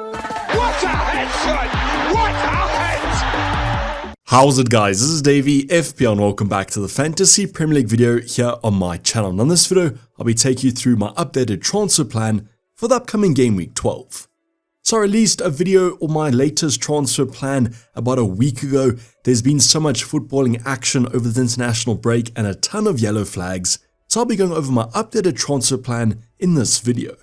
What a headshot! What a head! How's it, guys? This is Dayvy, FPL, and welcome back to the Fantasy Premier League video here on my channel. And in this video, I'll be taking you through my updated transfer plan for the upcoming game week 12. So I released a video on my latest transfer plan about a week ago. There's been so much footballing action over the international break and a ton of yellow flags, so I'll be going over my updated transfer plan in this video.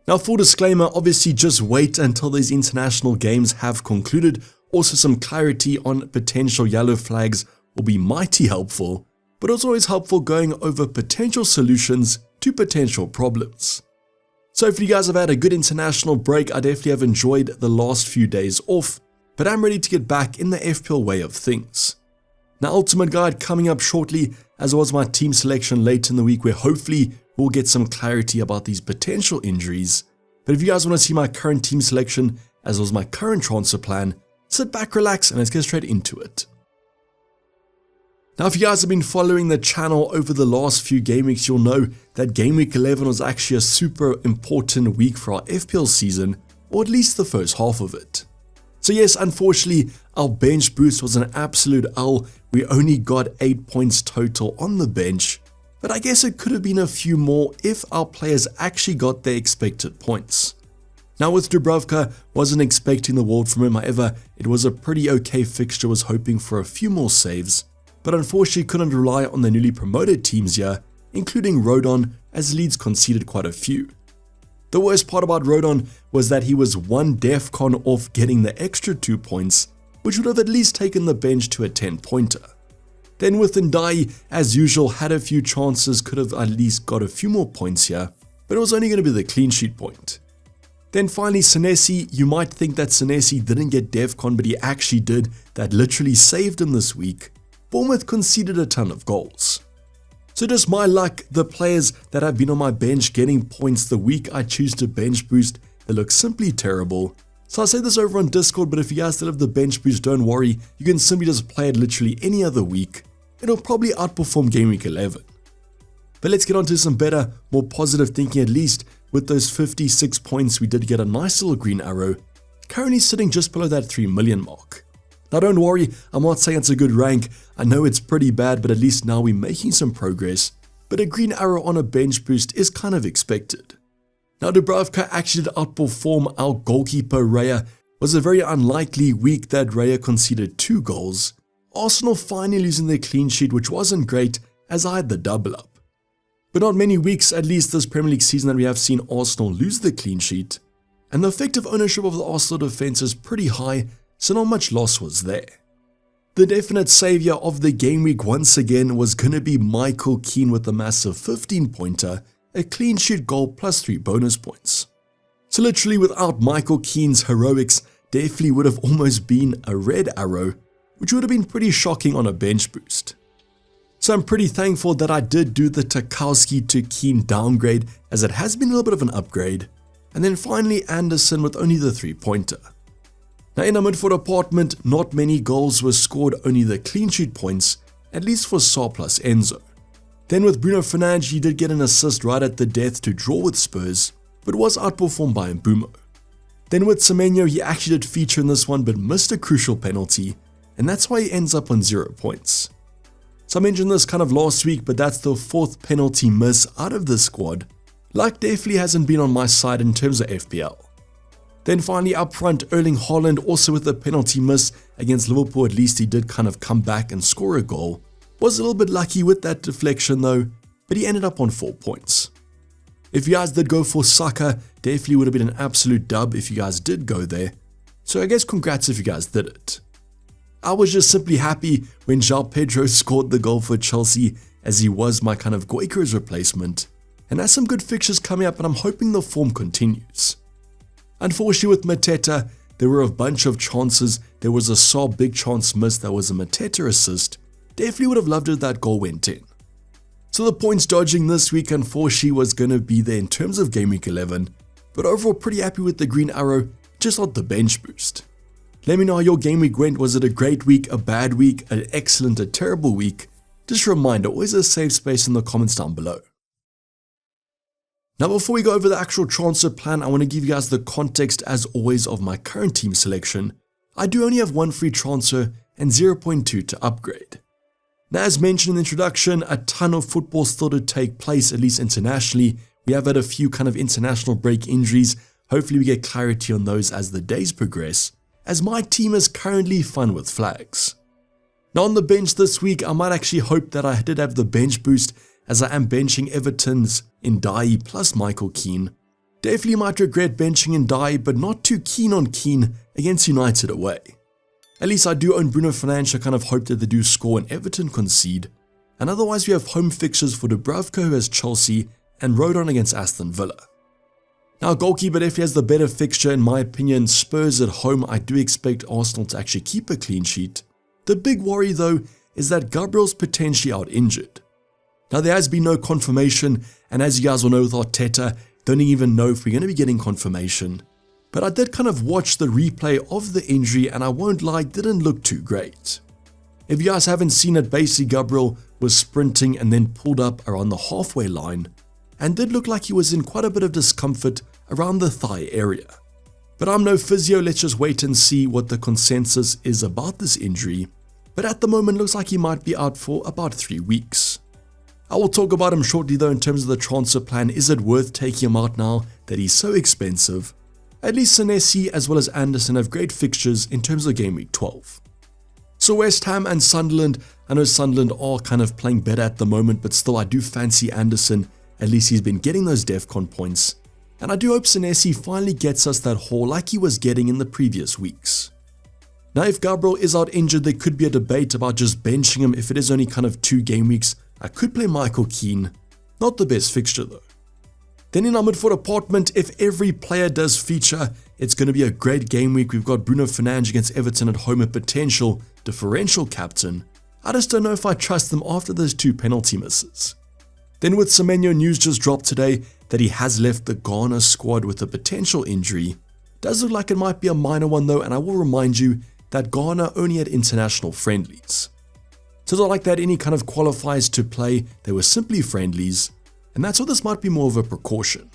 Now, full disclaimer, obviously just wait until these international games have concluded. Also, some clarity on potential yellow flags will be mighty helpful, but it's always helpful going over potential solutions to potential problems. So if you guys have had a good international break, I definitely have enjoyed the last few days off, but I'm ready to get back in the FPL way of things. Now, ultimate guide coming up shortly, as well as my team selection late in the week, where hopefully we'll get some clarity about these potential injuries. But if you guys want to see my current team selection, as well as my current transfer plan, sit back, relax, and let's get straight into it. Now, if you guys have been following the channel over the last few game weeks, you'll know that game week 11 was actually a super important week for our FPL season, or at least the first half of it. So yes, unfortunately, our bench boost was an absolute L. We only got 8 points total on the bench, but I guess it could have been a few more if our players actually got their expected points. Now, with Dubravka, wasn't expecting the world from him. However, it was a pretty okay fixture, was hoping for a few more saves, but unfortunately couldn't rely on the newly promoted teams here, including Rodon, as Leeds conceded quite a few. The worst part about Rodon was that he was one DEFCON off getting the extra 2 points, which would have at least taken the bench to a 10-pointer. Then with Dayvy, as usual, had a few chances, could have at least got a few more points here, but it was only going to be the clean sheet point. Then finally, Senesi, you might think that Senesi didn't get DEFCON, but he actually did. That literally saved him this week. Bournemouth conceded a ton of goals. So just my luck, the players that have been on my bench getting points the week I choose to bench boost, they look simply terrible. So I say this over on Discord, but if you guys still have the bench boost, don't worry, you can simply just play it literally any other week. It'll probably outperform game week 11. But let's get on to some better, more positive thinking. At least with those 56 points, we did get a nice little green arrow, currently sitting just below that 3 million mark. Now don't worry, I'm not saying it's a good rank. I know it's pretty bad, but at least now we're making some progress. But a green arrow on a bench boost is kind of expected. Now Dubravka actually did outperform our goalkeeper Raya. It was a very unlikely week that Raya conceded 2 goals. Arsenal finally losing their clean sheet, which wasn't great, as I had the double up. But not many weeks, at least this Premier League season, that we have seen Arsenal lose the clean sheet. And the effective ownership of the Arsenal defense is pretty high, so not much loss was there. The definite savior of the game week once again was going to be Michael Keane with a massive 15-pointer, a clean sheet goal plus 3 bonus points. So literally without Michael Keane's heroics, definitely would have almost been a red arrow, which would have been pretty shocking on a bench boost. So I'm pretty thankful that I did do the Tarkowski to Keane downgrade, as it has been a little bit of an upgrade. And then finally Anderson with only the 3-pointer. Now in a midfield department, not many goals were scored, only the clean sheet points, at least for Saar plus Enzo. Then with Bruno Fernandes, he did get an assist right at the death to draw with Spurs, but was outperformed by Mbeumo. Then with Semenyo, he actually did feature in this one, but missed a crucial penalty, and that's why he ends up on 0 points. So I mentioned this kind of last week, but that's the 4th penalty miss out of the squad. Luck definitely hasn't been on my side in terms of FPL. Then finally up front, Erling Haaland, also with a penalty miss against Liverpool. At least he did kind of come back and score a goal. Was a little bit lucky with that deflection though, but he ended up on 4 points. If you guys did go for Saka, definitely would have been an absolute dub if you guys did go there. So I guess congrats if you guys did it. I was just simply happy when João Pedro scored the goal for Chelsea, as he was my kind of Goiker's replacement. And has some good fixtures coming up, and I'm hoping the form continues. Unfortunately with Mateta, there were a bunch of chances. There was a Saar big chance missed that was a Mateta assist. Definitely would have loved it if that goal went in. So the points dodging this week unfortunately was going to be there in terms of game week 11. But overall pretty happy with the green arrow, just not the bench boost. Let me know how your game week went. Was it a great week, a bad week, an excellent, a terrible week? Just a reminder, always a safe space in the comments down below. Now before we go over the actual transfer plan, I want to give you guys the context as always of my current team selection. I do only have 1 free transfer and 0.2 to upgrade. Now as mentioned in the introduction, a ton of football still to take place, at least internationally. We have had a few kind of international break injuries. Hopefully we get clarity on those as the days progress, as my team is currently fun with flags. Now on the bench this week, I might actually hope that I did have the bench boost, as I am benching Everton's Dayvy plus Michael Keane. Definitely might regret benching Dayvy, but not too keen on Keane against United away. At least I do own Bruno Fernandes, I kind of hope that they do score and Everton concede. And otherwise we have home fixtures for Dubravka who has Chelsea and Rodon against Aston Villa. Now goalkeeper definitely has the better fixture in my opinion. Spurs at home, I do expect Arsenal to actually keep a clean sheet. The big worry though is that Gabriel's potentially out injured. Now there has been no confirmation, and as you guys will know with Arteta, don't even know if we're going to be getting confirmation. But I did kind of watch the replay of the injury and I won't lie, didn't look too great. If you guys haven't seen it, basically Gabriel was sprinting and then pulled up around the halfway line and did look like he was in quite a bit of discomfort around the thigh area. But I'm no physio, let's just wait and see what the consensus is about this injury. But at the moment looks like he might be out for about 3 weeks. I will talk about him shortly though in terms of the transfer plan. Is it worth taking him out now that he's so expensive? At least Senesi as well as Anderson have great fixtures in terms of game week 12. So West Ham and Sunderland, I know Sunderland are kind of playing better at the moment, but still I do fancy Anderson. At least he's been getting those DEFCON points. And I do hope Senesi finally gets us that haul like he was getting in the previous weeks. Now if Gabriel is out injured, there could be a debate about just benching him. If it is only kind of 2 game weeks, I could play Michael Keane. Not the best fixture though. Then in our midfield department, if every player does feature, it's going to be a great game week. We've got Bruno Fernandes against Everton at home, a potential differential captain. I just don't know if I trust them after those 2 penalty misses. Then with Semenyo, news just dropped today that he has left the Ghana squad with a potential injury. Does look like it might be a minor one though, and I will remind you that Ghana only had international friendlies. So it's not like they had any kind of qualifiers to play, they were simply friendlies, and that's why this might be more of a precaution.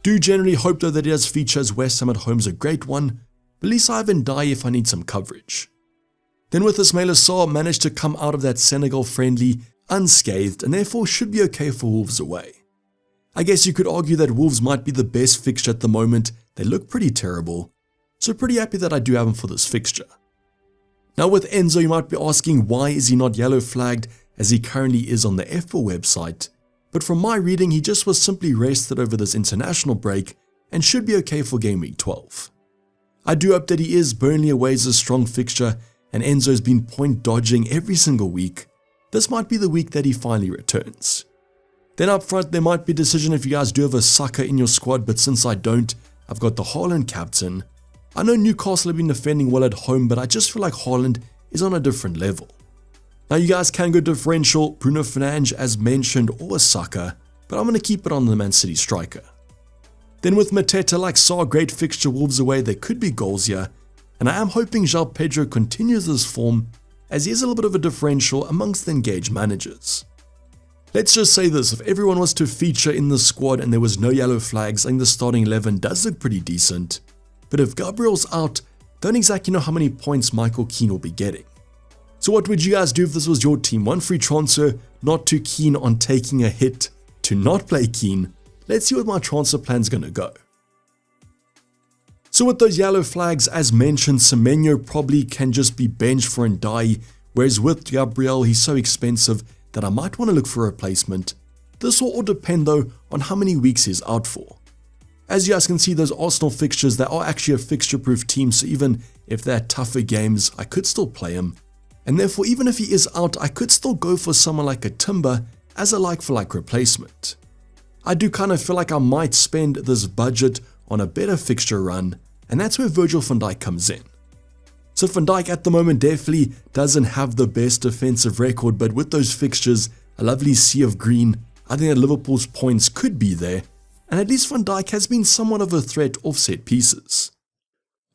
Do generally hope though that he does feature, as West Ham at home is a great one, but at least I haven't die if I need some coverage. Then with Ismaila Sarr managed to come out of that Senegal friendly unscathed and therefore should be okay for Wolves away. I guess you could argue that Wolves might be the best fixture at the moment, they look pretty terrible, so pretty happy that I do have him for this fixture. Now with Enzo, you might be asking why is he not yellow flagged as he currently is on the FPL website, but from my reading he just was simply rested over this international break and should be okay for game week 12. I do hope that he is. Burnley away is a strong fixture and Enzo's been point dodging every single week. This might be the week that he finally returns. Then up front there might be a decision if you guys do have a sucker in your squad, but since I don't, I've got the Haaland captain. I know Newcastle have been defending well at home, but I just feel like Haaland is on a different level. Now you guys can go differential, Bruno Fernandes as mentioned, or a sucker, but I'm going to keep it on the Man City striker. Then with Mateta, like Sarr, great fixture, Wolves away, there could be goals here, and I am hoping João Pedro continues this form as he is a little bit of a differential amongst the engaged managers. Let's just say this, if everyone was to feature in the squad and there was no yellow flags, I think the starting 11 does look pretty decent. But if Gabriel's out, don't exactly know how many points Michael Keane will be getting. So what would you guys do if this was your team? 1 free transfer, not too keen on taking a hit to not play Keane. Let's see what my transfer plan's going to go. So with those yellow flags, as mentioned, Semenyo probably can just be benched for Ndai, whereas with Gabriel, he's so expensive that I might want to look for a replacement. This will all depend though on how many weeks he's out for. As you guys can see, those Arsenal fixtures, they are actually a fixture-proof team, so even if they're tougher games, I could still play him. And therefore, even if he is out, I could still go for someone like a Timber as a like-for-like replacement. I do kind of feel like I might spend this budget on a better fixture run, and that's where Virgil van Dijk comes in. So Van Dijk at the moment definitely doesn't have the best defensive record, but with those fixtures, a lovely sea of green, I think that Liverpool's points could be there, and at least Van Dijk has been somewhat of a threat off set pieces.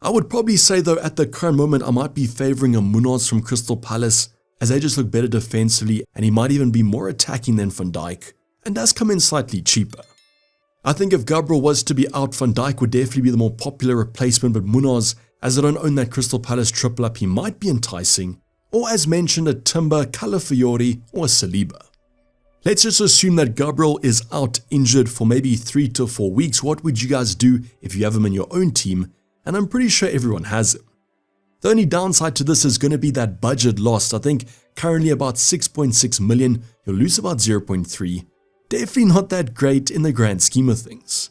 I would probably say though at the current moment I might be favouring a Munoz from Crystal Palace, as they just look better defensively and he might even be more attacking than Van Dijk, and does come in slightly cheaper. I think if Gabriel was to be out, Van Dijk would definitely be the more popular replacement, but Munoz, as I don't own that Crystal Palace triple up, he might be enticing, or as mentioned, a Timber, Calafiori, or a Saliba. Let's just assume that Gabriel is out injured for maybe 3 to 4 weeks. What would you guys do if you have him in your own team? And I'm pretty sure everyone has him. The only downside to this is going to be that budget lost. I think currently about 6.6 million, you'll lose about 0.3. Definitely not that great in the grand scheme of things.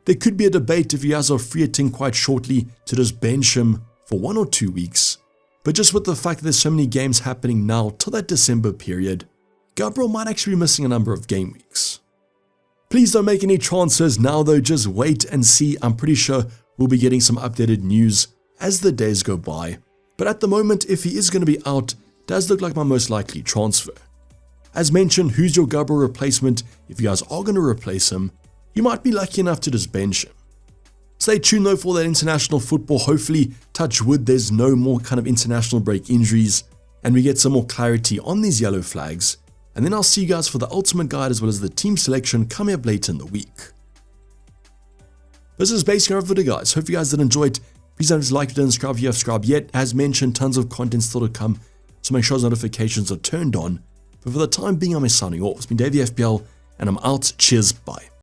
There could be a debate if you guys are free hitting quite shortly to just bench him for 1 or 2 weeks. But just with the fact that there's so many games happening now till that December period, Gabriel might actually be missing a number of game weeks. Please don't make any transfers now though, just wait and see. I'm pretty sure we'll be getting some updated news as the days go by. But at the moment, if he is going to be out, does look like my most likely transfer. As mentioned, who's your Gabriel replacement? If you guys are going to replace him, you might be lucky enough to just bench him. Stay tuned though for that international football. Hopefully, touch wood, there's no more kind of international break injuries and we get some more clarity on these yellow flags. And then I'll see you guys for the ultimate guide as well as the team selection coming up later in the week. This is basically our video, guys. Hope you guys did enjoy it. Please don't like it and subscribe if you have subscribed yet. As mentioned, tons of content still to come, so make sure those notifications are turned on. But for the time being, I'm signing off. It's been Dayvy FPL, and I'm out. Cheers, bye.